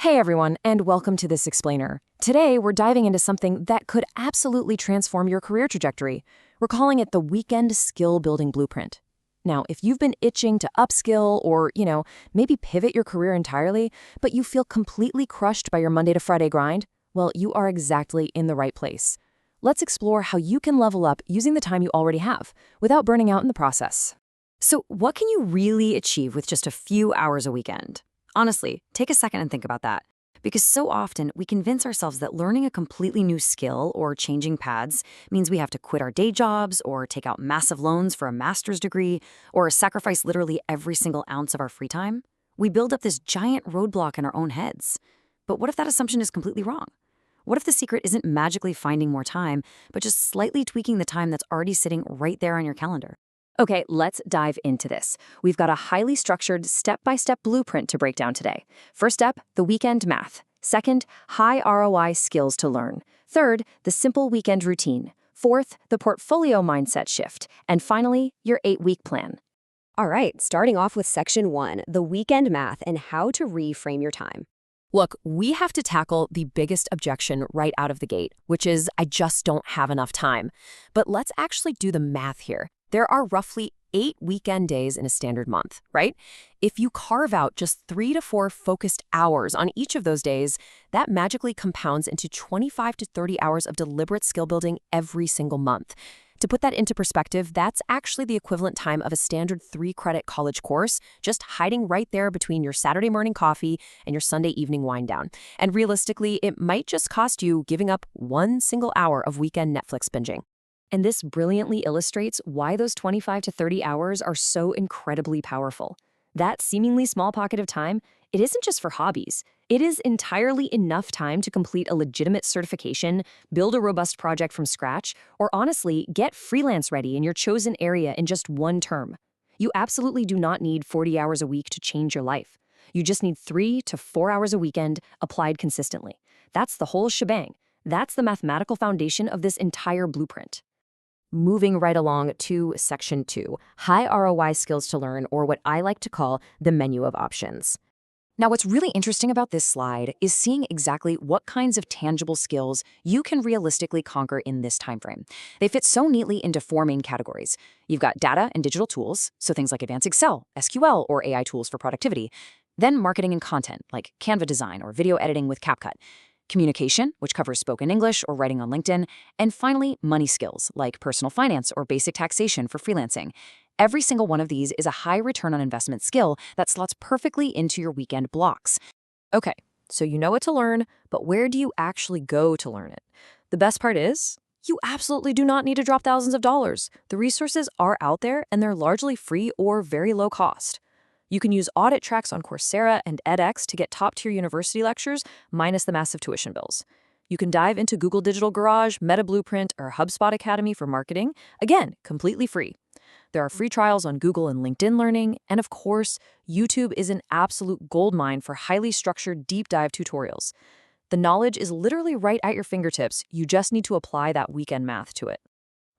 Hey everyone, and welcome to This Explainer. Today, we're diving into something that could absolutely transform your career trajectory. We're calling it the Weekend Skill Building Blueprint. Now, if you've been itching to upskill or, maybe pivot your career entirely, but you feel completely crushed by your Monday to Friday grind, well, you are exactly in the right place. Let's explore how you can level up using the time you already have, without burning out in the process. So, what can you really achieve with just a few hours a weekend? Honestly, take a second and think about that. Because so often we convince ourselves that learning a completely new skill or changing paths means we have to quit our day jobs or take out massive loans for a master's degree or sacrifice literally every single ounce of our free time. We build up this giant roadblock in our own heads. But what if that assumption is completely wrong? What if the secret isn't magically finding more time, but just slightly tweaking the time that's already sitting right there on your calendar? Okay, let's dive into this. We've got a highly structured step-by-step blueprint to break down today. First step, the weekend math. Second, high ROI skills to learn. Third, the simple weekend routine. Fourth, the portfolio mindset shift. And finally, your 8-week plan. All right, starting off with section 1, the weekend math and how to reframe your time. Look, we have to tackle the biggest objection right out of the gate, which is I just don't have enough time. But let's actually do the math here. There are roughly 8 weekend days in a standard month, right? If you carve out just 3 to 4 focused hours on each of those days, that magically compounds into 25 to 30 hours of deliberate skill building every single month. To put that into perspective, that's actually the equivalent time of a standard 3-credit college course, just hiding right there between your Saturday morning coffee and your Sunday evening wind down. And realistically, it might just cost you giving up 1 single hour of weekend Netflix binging. And this brilliantly illustrates why those 25 to 30 hours are so incredibly powerful. That seemingly small pocket of time, it isn't just for hobbies. It is entirely enough time to complete a legitimate certification, build a robust project from scratch, or honestly, get freelance ready in your chosen area in just 1 term. You absolutely do not need 40 hours a week to change your life. You just need 3 to 4 hours a weekend applied consistently. That's the whole shebang. That's the mathematical foundation of this entire blueprint. Moving right along to section 2, high ROI skills to learn, or what I like to call the menu of options. Now, what's really interesting about this slide is seeing exactly what kinds of tangible skills you can realistically conquer in this timeframe. They fit so neatly into 4 main categories. You've got data and digital tools, so things like advanced Excel, SQL, or AI tools for productivity. Then marketing and content, like Canva design or video editing with CapCut. Communication, which covers spoken English or writing on LinkedIn, and finally, money skills, like personal finance or basic taxation for freelancing. Every single one of these is a high return on investment skill that slots perfectly into your weekend blocks. Okay, so you know what to learn, but where do you actually go to learn it? The best part is, you absolutely do not need to drop thousands of dollars. The resources are out there, and they're largely free or very low cost. You can use audit tracks on Coursera and edX to get top-tier university lectures, minus the massive tuition bills. You can dive into Google Digital Garage, Meta Blueprint, or HubSpot Academy for marketing, again, completely free. There are free trials on Google and LinkedIn Learning, and of course, YouTube is an absolute goldmine for highly structured deep dive tutorials. The knowledge is literally right at your fingertips, you just need to apply that weekend math to it.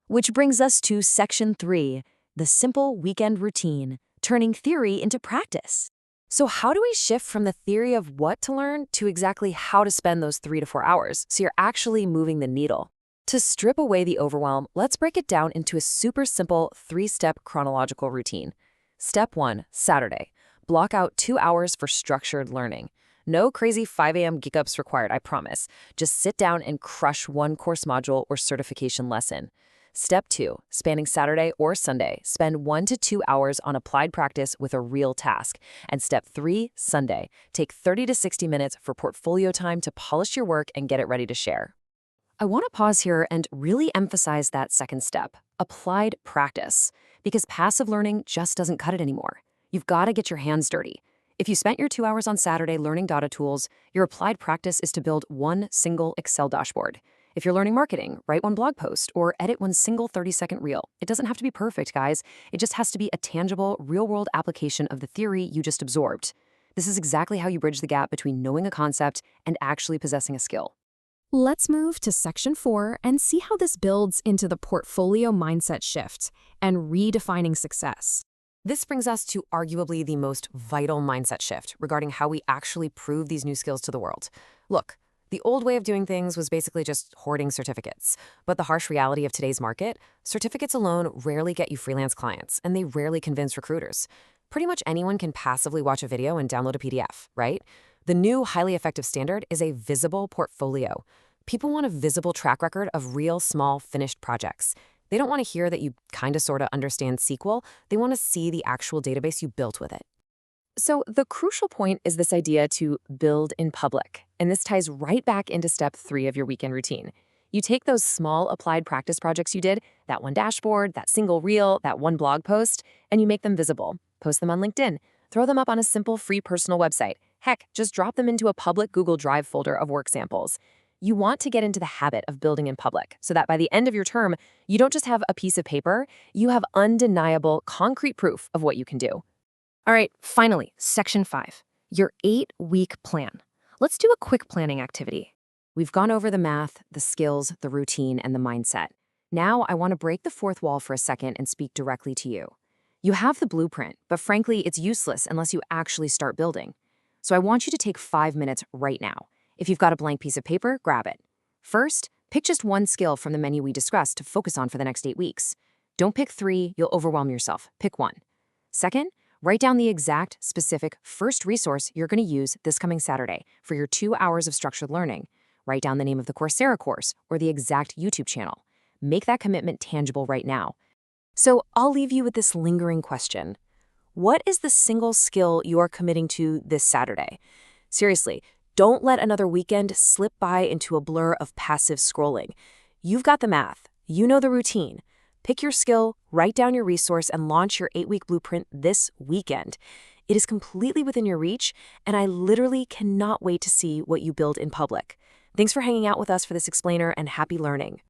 Which brings us to section 3, the simple weekend routine. Turning theory into practice. So how do we shift from the theory of what to learn to exactly how to spend those 3 to 4 hours so you're actually moving the needle? To strip away the overwhelm, let's break it down into a super simple 3-step chronological routine. Step 1, Saturday. Block out 2 hours for structured learning. No crazy 5 a.m. geek-ups required, I promise. Just sit down and crush 1 course module or certification lesson. Step 2, spanning Saturday or Sunday, spend 1 to 2 hours on applied practice with a real task. And step 3, Sunday, take 30 to 60 minutes for portfolio time to polish your work and get it ready to share. I want to pause here and really emphasize that second step, applied practice, because passive learning just doesn't cut it anymore. You've got to get your hands dirty. If you spent your 2 hours on Saturday learning data tools, your applied practice is to build 1 single Excel dashboard. If you're learning marketing, write 1 blog post or edit 1 single 30-second reel. It doesn't have to be perfect, guys. It just has to be a tangible, real-world application of the theory you just absorbed. This is exactly how you bridge the gap between knowing a concept and actually possessing a skill. Let's move to section 4 and see how this builds into the portfolio mindset shift and redefining success. This brings us to arguably the most vital mindset shift regarding how we actually prove these new skills to the world. Look, the old way of doing things was basically just hoarding certificates. But the harsh reality of today's market, certificates alone rarely get you freelance clients, and they rarely convince recruiters. Pretty much anyone can passively watch a video and download a PDF, right? The new highly effective standard is a visible portfolio. People want a visible track record of real, small, finished projects. They don't want to hear that you kinda sorta understand SQL. They want to see the actual database you built with it. So the crucial point is this idea to build in public. And this ties right back into step 3 of your weekend routine. You take those small applied practice projects you did, that one dashboard, that single reel, that one blog post, and you make them visible. Post them on LinkedIn. Throw them up on a simple free personal website. Heck, just drop them into a public Google Drive folder of work samples. You want to get into the habit of building in public so that by the end of your term, you don't just have a piece of paper, you have undeniable, concrete proof of what you can do. All right, finally, section 5, your 8-week plan. Let's do a quick planning activity. We've gone over the math, the skills, the routine, and the mindset. Now I want to break the fourth wall for a second and speak directly to you. You have the blueprint, but frankly, it's useless unless you actually start building. So I want you to take 5 minutes right now. If you've got a blank piece of paper, grab it. First, pick just one skill from the menu we discussed to focus on for the next 8 weeks. Don't pick 3, you'll overwhelm yourself. Pick 1. Second, write down the exact, specific first resource you're going to use this coming Saturday for your 2 hours of structured learning. Write down the name of the Coursera course or the exact YouTube channel. Make that commitment tangible right now. So I'll leave you with this lingering question. What is the single skill you're committing to this Saturday? Seriously, don't let another weekend slip by into a blur of passive scrolling. You've got the math. You know the routine. Pick your skill, write down your resource, and launch your 8-week blueprint this weekend. It is completely within your reach, and I literally cannot wait to see what you build in public. Thanks for hanging out with us for this explainer, and happy learning.